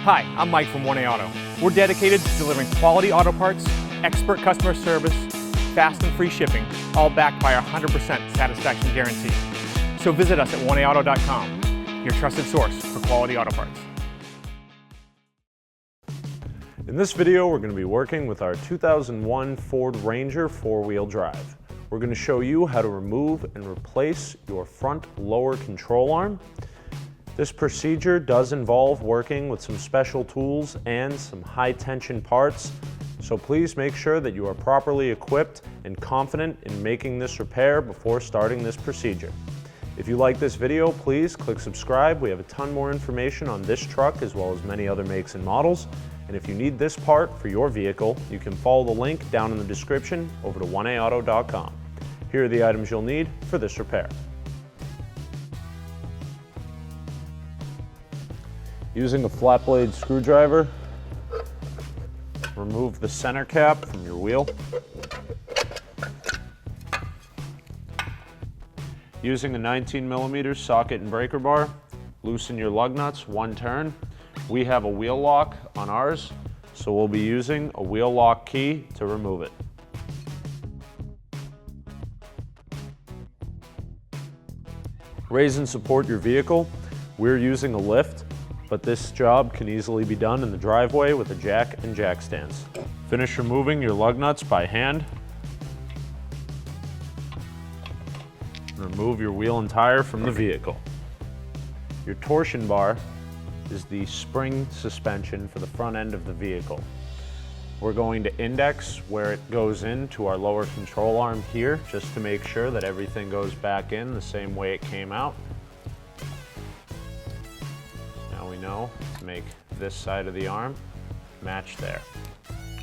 Hi, I'm Mike from 1A Auto. We're dedicated to delivering quality auto parts, expert customer service, fast and free shipping, all backed by our 100% satisfaction guarantee. So visit us at 1AAuto.com, your trusted source for quality auto parts. In this video, we're going to be working with our 2001 Ford Ranger four-wheel drive. We're going to show you how to remove and replace your front lower control arm. This procedure does involve working with some special tools and some high-tension parts, so please make sure that you are properly equipped and confident in making this repair before starting this procedure. If you like this video, please click subscribe. We have a ton more information on this truck as well as many other makes and models. And if you need this part for your vehicle, you can follow the link down in the description over to 1AAuto.com. Here are the items you'll need for this repair. Using a flat blade screwdriver, remove the center cap from your wheel. Using a 19mm socket and breaker bar, loosen your lug nuts one turn. We have a wheel lock on ours, so we'll be using a wheel lock key to remove it. Raise and support your vehicle. We're using a lift, but this job can easily be done in the driveway with a jack and jack stands. Finish removing your lug nuts by hand. Remove your wheel and tire from the vehicle. Your torsion bar is the spring suspension for the front end of the vehicle. We're going to index where it goes into our lower control arm here, just to make sure that everything goes back in the same way it came out. Now we know to make this side of the arm match there.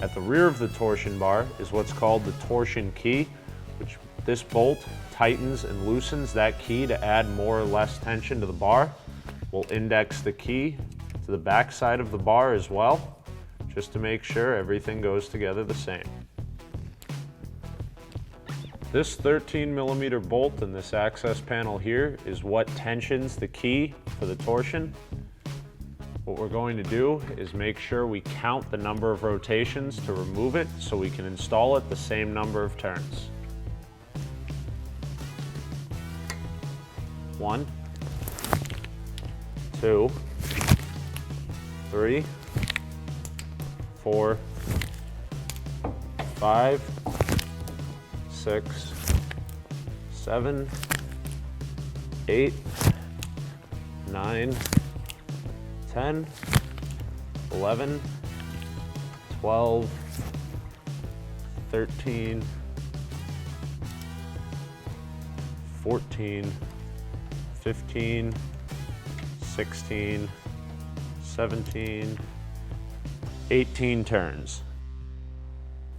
At the rear of the torsion bar is what's called the torsion key, which this bolt tightens and loosens that key to add more or less tension to the bar. We'll index the key to the back side of the bar as well, just to make sure everything goes together the same. This 13mm bolt in this access panel here is what tensions the key for the torsion. What we're going to do is make sure we count the number of rotations to remove it so we can install it the same number of turns. 1, 2, 3, 4, 5, 6, 7, 8, 9, 10, 11, 12, 13, 14, 15, 16, 17, 18 turns.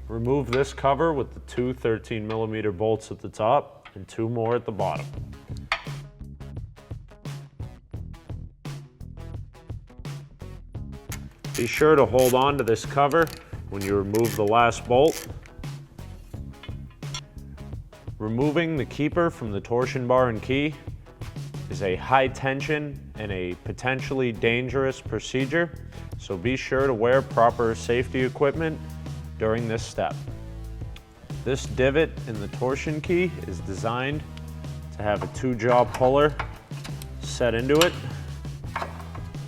Remove this cover with the two 13mm bolts at the top and 2 more at the bottom. Be sure to hold on to this cover when you remove the last bolt. Removing the keeper from the torsion bar and key is a high tension and a potentially dangerous procedure, so be sure to wear proper safety equipment during this step. This divot in the torsion key is designed to have a 2-jaw puller set into it.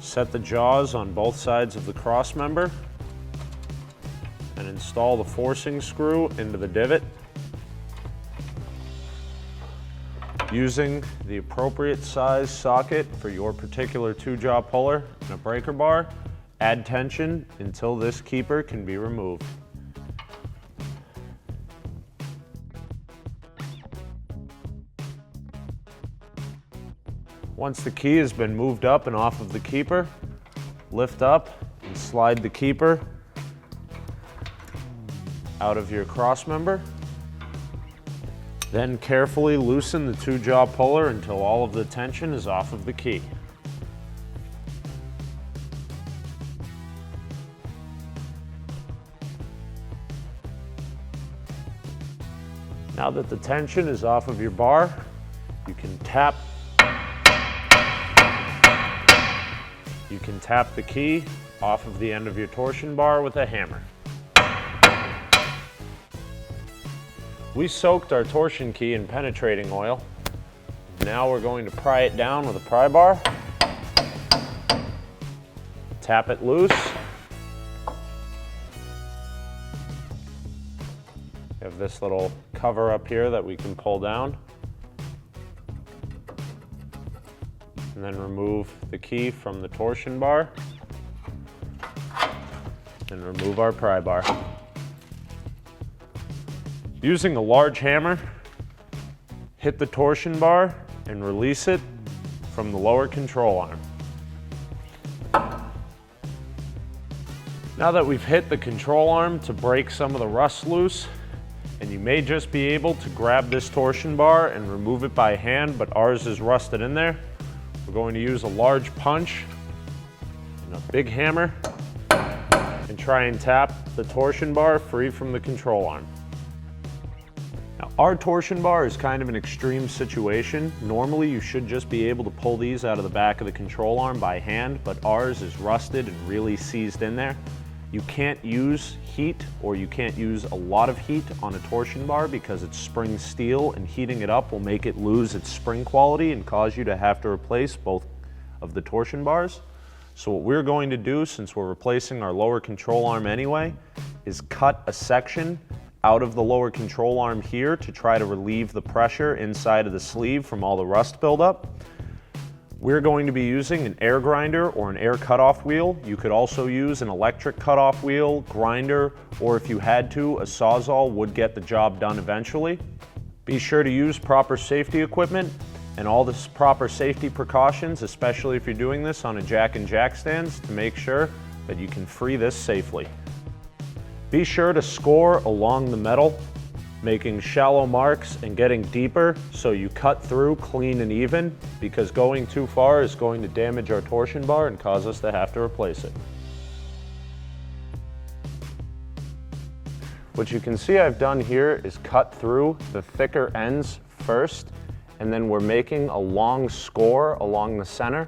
Set the jaws on both sides of the cross member and install the forcing screw into the divot. Using the appropriate size socket for your particular 2-jaw puller and a breaker bar, add tension until this keeper can be removed. Once the key has been moved up and off of the keeper, lift up and slide the keeper out of your cross member. Then carefully loosen the 2-jaw puller until all of the tension is off of the key. Now that the tension is off of your bar, you can tap can tap the key off of the end of your torsion bar with a hammer. We soaked our torsion key in penetrating oil. Now we're going to pry it down with a pry bar. Tap it loose. We have this little cover up here that we can pull down. And then remove the key from the torsion bar. And remove our pry bar. Using a large hammer, hit the torsion bar and release it from the lower control arm. Now that we've hit the control arm to break some of the rust loose, and you may just be able to grab this torsion bar and remove it by hand, but ours is rusted in there, we're going to use a large punch and a big hammer and try and tap the torsion bar free from the control arm. Now, our torsion bar is kind of an extreme situation. Normally, you should just be able to pull these out of the back of the control arm by hand, but ours is rusted and really seized in there. You can't use heat, or you can't use a lot of heat on a torsion bar because it's spring steel, and heating it up will make it lose its spring quality and cause you to have to replace both of the torsion bars. So what we're going to do, since we're replacing our lower control arm anyway, is cut a section out of the lower control arm here to try to relieve the pressure inside of the sleeve from all the rust buildup. We're going to be using an air grinder or an air cutoff wheel. You could also use an electric cutoff wheel, grinder, or if you had to, a Sawzall would get the job done eventually. Be sure to use proper safety equipment and all the proper safety precautions, especially if you're doing this on a jack and jack stands, to make sure that you can free this safely. Be sure to score along the metal, making shallow marks and getting deeper so you cut through clean and even, because going too far is going to damage our torsion bar and cause us to have to replace it. What you can see I've done here is cut through the thicker ends first, and then we're making a long score along the center.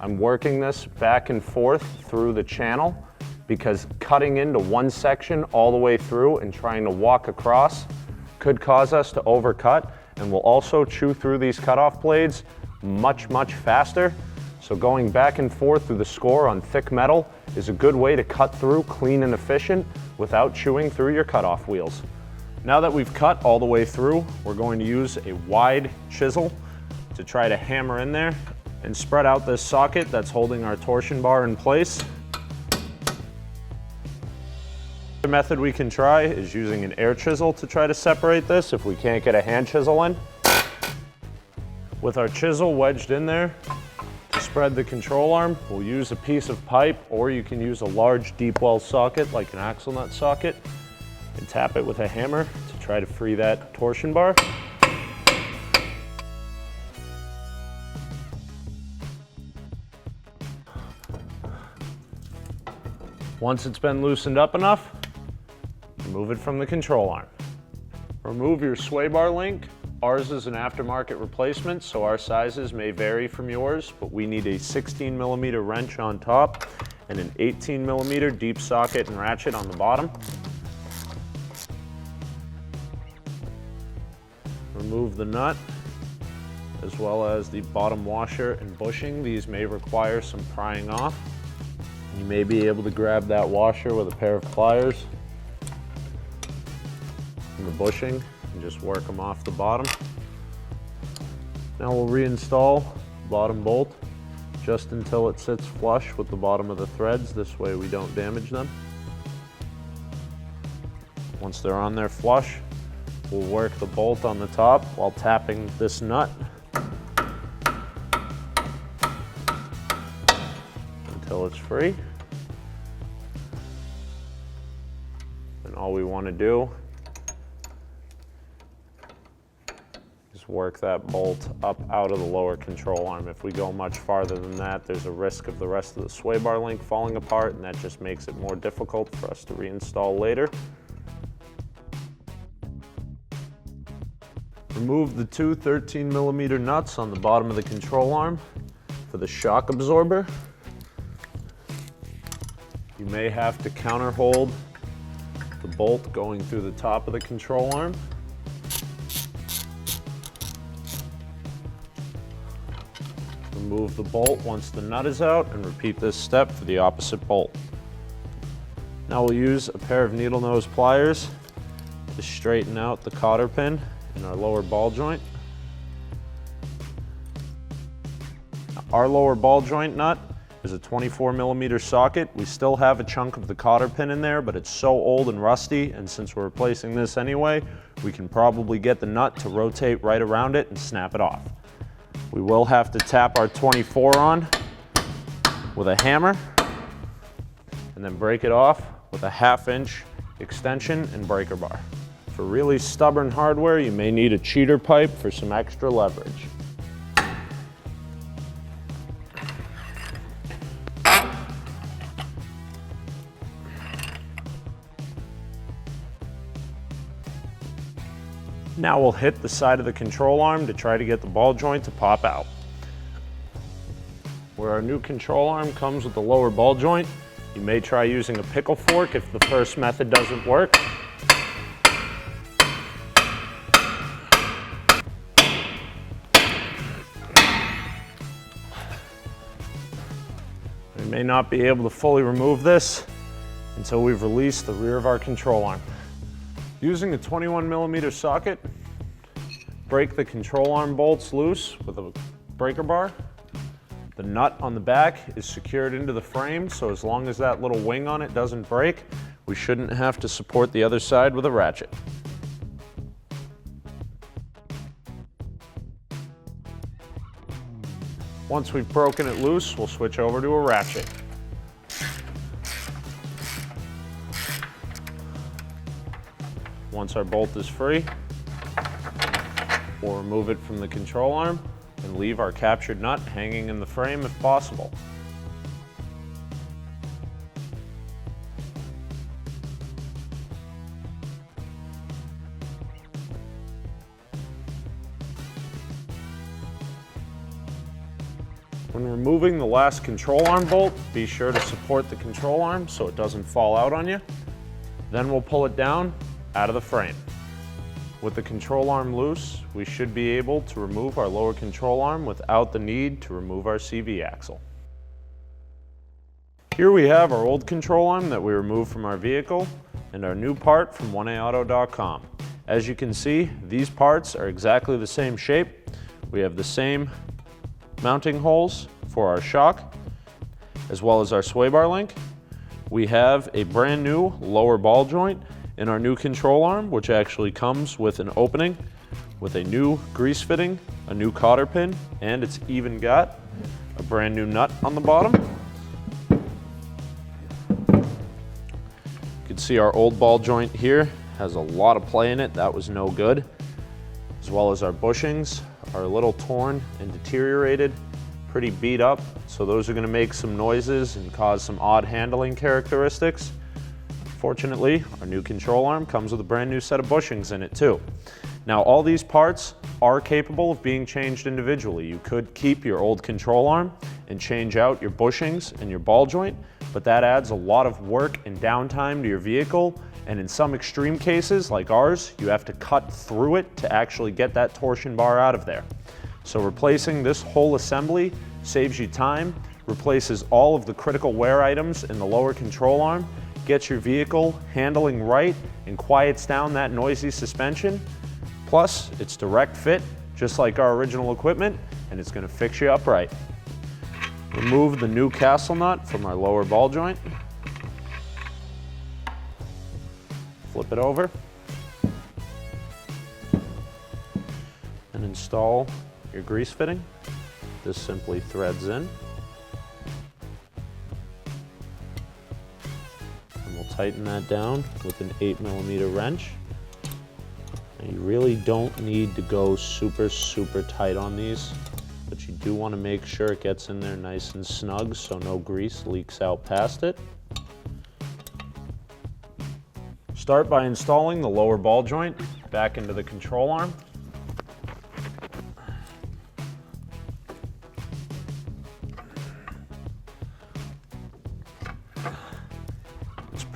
I'm working this back and forth through the channel, because cutting into one section all the way through and trying to walk across could cause us to overcut, and will also chew through these cutoff blades much faster. So going back and forth through the score on thick metal is a good way to cut through clean and efficient without chewing through your cutoff wheels. Now that we've cut all the way through, we're going to use a wide chisel to try to hammer in there and spread out this socket that's holding our torsion bar in place. The method we can try is using an air chisel to try to separate this if we can't get a hand chisel in. With our chisel wedged in there to spread the control arm, we'll use a piece of pipe, or you can use a large deep well socket like an axle nut socket and tap it with a hammer to try to free that torsion bar. Once it's been loosened up enough, remove it from the control arm. Remove your sway bar link. Ours is an aftermarket replacement, so our sizes may vary from yours, but we need a 16mm wrench on top and an 18mm deep socket and ratchet on the bottom. Remove the nut, as well as the bottom washer and bushing. These may require some prying off. You may be able to grab that washer with a pair of pliers and the bushing and just work them off the bottom. Now we'll reinstall the bottom bolt just until it sits flush with the bottom of the threads. This way we don't damage them. Once they're on there flush, we'll work the bolt on the top while tapping this nut until it's free. And all we want to do is work that bolt up out of the lower control arm. If we go much farther than that, there's a risk of the rest of the sway bar link falling apart, and that just makes it more difficult for us to reinstall later. Remove the two 13mm nuts on the bottom of the control arm for the shock absorber. You may have to counter hold the bolt going through the top of the control arm. Remove the bolt once the nut is out and repeat this step for the opposite bolt. Now we'll use a pair of needle nose pliers to straighten out the cotter pin in our lower ball joint. Our lower ball joint nut is a 24mm socket. We still have a chunk of the cotter pin in there, but it's so old and rusty, and since we're replacing this anyway, we can probably get the nut to rotate right around it and snap it off. We will have to tap our 24 on with a hammer and then break it off with a 1/2 inch extension and breaker bar. For really stubborn hardware, you may need a cheater pipe for some extra leverage. Now we'll hit the side of the control arm to try to get the ball joint to pop out. Where our new control arm comes with the lower ball joint, you may try using a pickle fork if the first method doesn't work. We may not be able to fully remove this until we've released the rear of our control arm. Using a 21mm socket, break the control arm bolts loose with a breaker bar. The nut on the back is secured into the frame, so as long as that little wing on it doesn't break, we shouldn't have to support the other side with a ratchet. Once we've broken it loose, we'll switch over to a ratchet. Once our bolt is free, we'll remove it from the control arm and leave our captured nut hanging in the frame if possible. When removing the last control arm bolt, be sure to support the control arm so it doesn't fall out on you. Then we'll pull it down out of the frame. With the control arm loose, we should be able to remove our lower control arm without the need to remove our CV axle. Here we have our old control arm that we removed from our vehicle and our new part from 1AAuto.com. As you can see, these parts are exactly the same shape. We have the same mounting holes for our shock, as well as our sway bar link. We have a brand new lower ball joint in our new control arm, which actually comes with an opening with a new grease fitting, a new cotter pin, and it's even got a brand new nut on the bottom. You can see our old ball joint here has a lot of play in it. That was no good. As well as our bushings are a little torn and deteriorated, pretty beat up. So those are gonna make some noises and cause some odd handling characteristics. Fortunately, our new control arm comes with a brand new set of bushings in it too. Now, all these parts are capable of being changed individually. You could keep your old control arm and change out your bushings and your ball joint, but that adds a lot of work and downtime to your vehicle. And in some extreme cases, like ours, you have to cut through it to actually get that torsion bar out of there. So replacing this whole assembly saves you time, replaces all of the critical wear items in the lower control arm, gets your vehicle handling right, and quiets down that noisy suspension. Plus, it's direct fit, just like our original equipment, and it's gonna fix you up right. Remove the new castle nut from our lower ball joint. Flip it over. And install your grease fitting. This simply threads in. And we'll tighten that down with an 8mm wrench. And you really don't need to go super tight on these, but you do want to make sure it gets in there nice and snug so no grease leaks out past it. Start by installing the lower ball joint back into the control arm.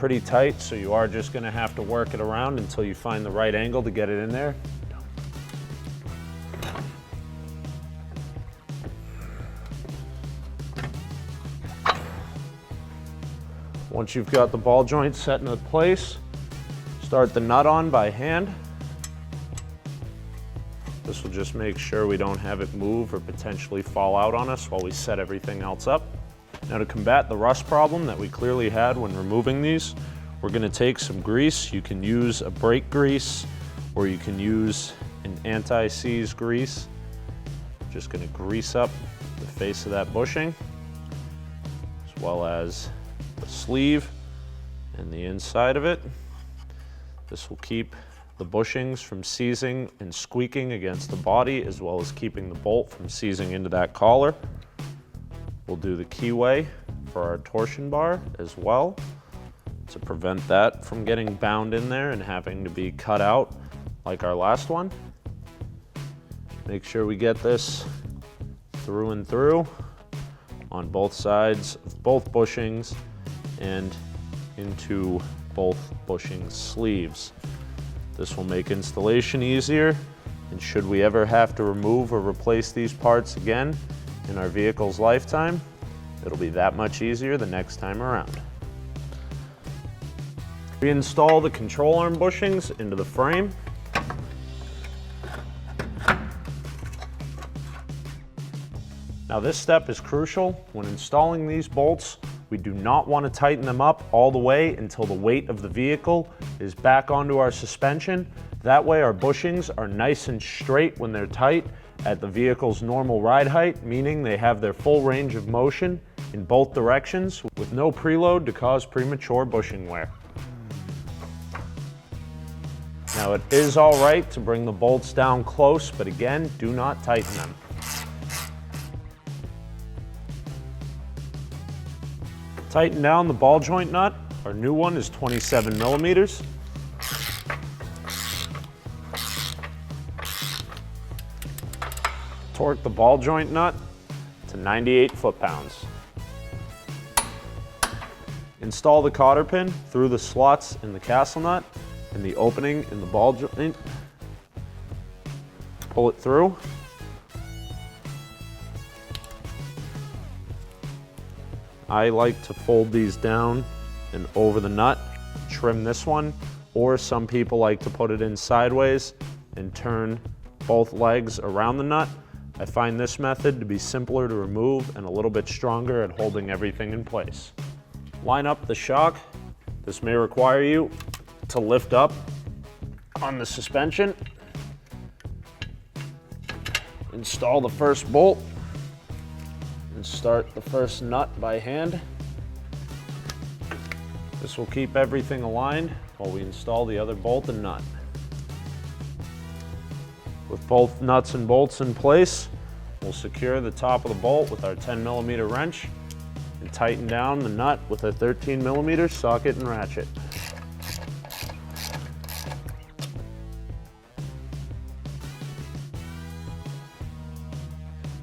pretty tight, so you are just gonna have to work it around until you find the right angle to get it in there. Once you've got the ball joint set into place, start the nut on by hand. This will just make sure we don't have it move or potentially fall out on us while we set everything else up. Now, to combat the rust problem that we clearly had when removing these, we're gonna take some grease. You can use a brake grease or you can use an anti-seize grease. Just gonna grease up the face of that bushing, as well as the sleeve and the inside of it. This will keep the bushings from seizing and squeaking against the body, as well as keeping the bolt from seizing into that collar. We'll do the keyway for our torsion bar as well to prevent that from getting bound in there and having to be cut out like our last one. Make sure we get this through and through on both sides of both bushings and into both bushing sleeves. This will make installation easier, and should we ever have to remove or replace these parts again in our vehicle's lifetime, it'll be that much easier the next time around. Reinstall the control arm bushings into the frame. Now, this step is crucial. When installing these bolts, we do not want to tighten them up all the way until the weight of the vehicle is back onto our suspension. That way our bushings are nice and straight when they're tight at the vehicle's normal ride height, meaning they have their full range of motion in both directions with no preload to cause premature bushing wear. Now, it is all right to bring the bolts down close, but again, do not tighten them. Tighten down the ball joint nut. Our new one is 27 millimeters. Torque the ball joint nut to 98 foot-pounds. Install the cotter pin through the slots in the castle nut and the opening in the ball joint. Pull it through. I like to fold these down and over the nut, trim this one, or some people like to put it in sideways and turn both legs around the nut. I find this method to be simpler to remove and a little bit stronger at holding everything in place. Line up the shock. This may require you to lift up on the suspension. Install the first bolt. Start the first nut by hand. This will keep everything aligned while we install the other bolt and nut. With both nuts and bolts in place, we'll secure the top of the bolt with our 10 millimeter wrench and tighten down the nut with a 13 millimeter socket and ratchet.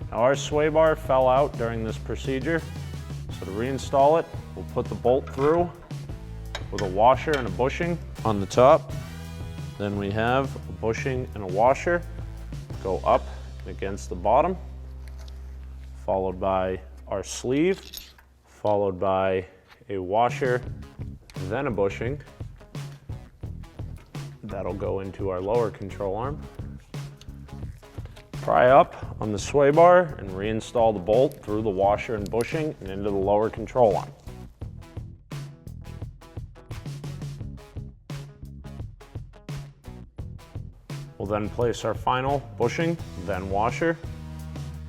Now, our sway bar fell out during this procedure, so to reinstall it, we'll put the bolt through with a washer and a bushing on the top. Then we have a bushing and a washer go up against the bottom, followed by our sleeve, followed by a washer, then a bushing. That'll go into our lower control arm. Pry up on the sway bar and reinstall the bolt through the washer and bushing and into the lower control arm. We'll then place our final bushing, then washer,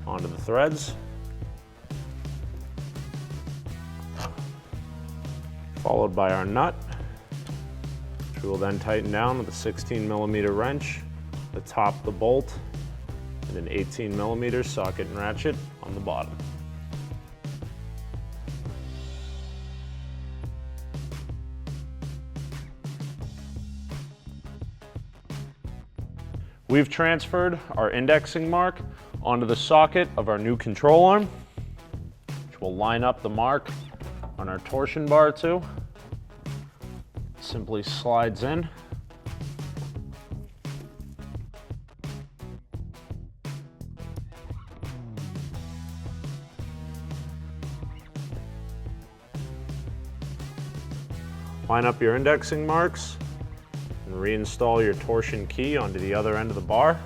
onto the threads, followed by our nut, which we will then tighten down with a 16 millimeter wrench, the top of the bolt, and an 18 millimeter socket and ratchet on the bottom. We've transferred our indexing mark onto the socket of our new control arm, which will line up the mark on our torsion bar too. simply slides in. Line up your indexing marks and reinstall your torsion key onto the other end of the bar.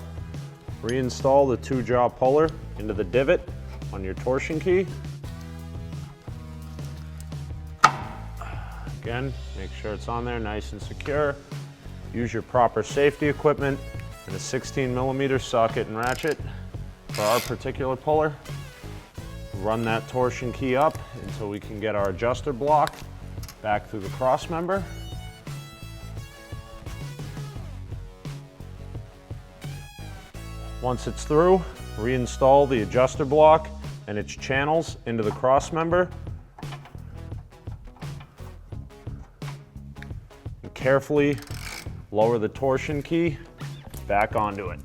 Reinstall the 2-jaw puller into the divot on your torsion key. Again, make sure it's on there nice and secure. Use your proper safety equipment and a 16mm socket and ratchet for our particular puller. Run that torsion key up until we can get our adjuster block back through the cross member. Once it's through, reinstall the adjuster block and its channels into the cross member. And carefully lower the torsion key back onto it.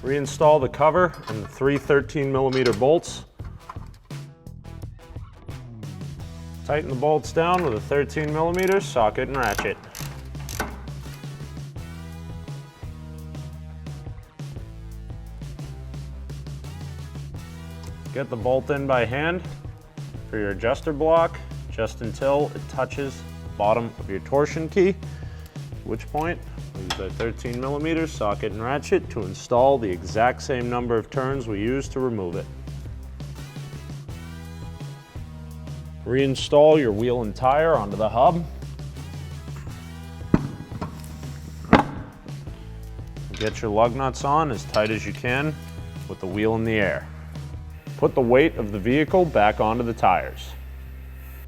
Reinstall the cover and the 3 13mm bolts. Tighten the bolts down with a 13mm socket and ratchet. Get the bolt in by hand for your adjuster block just until it touches the bottom of your torsion key, at which point we use our 13mm socket and ratchet to install the exact same number of turns we used to remove it. Reinstall your wheel and tire onto the hub. Get your lug nuts on as tight as you can with the wheel in the air. Put the weight of the vehicle back onto the tires.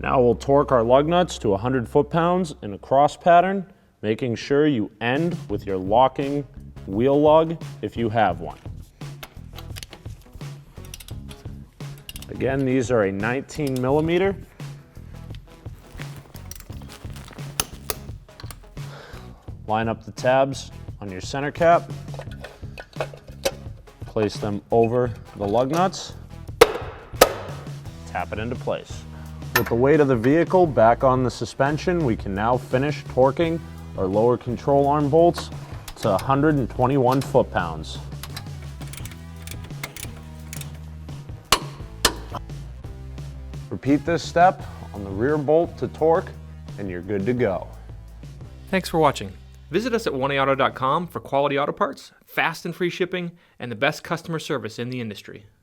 Now we'll torque our lug nuts to 100 foot-pounds in a cross pattern, making sure you end with your locking wheel lug if you have one. Again, these are a 19mm. Line up the tabs on your center cap. Place them over the lug nuts. Tap it into place. With the weight of the vehicle back on the suspension, we can now finish torquing our lower control arm bolts to 121 foot-pounds. Repeat this step on the rear bolt to torque, and you're good to go. Thanks for watching. Visit us at oneauto.com for quality auto parts, fast and free shipping, and the best customer service in the industry.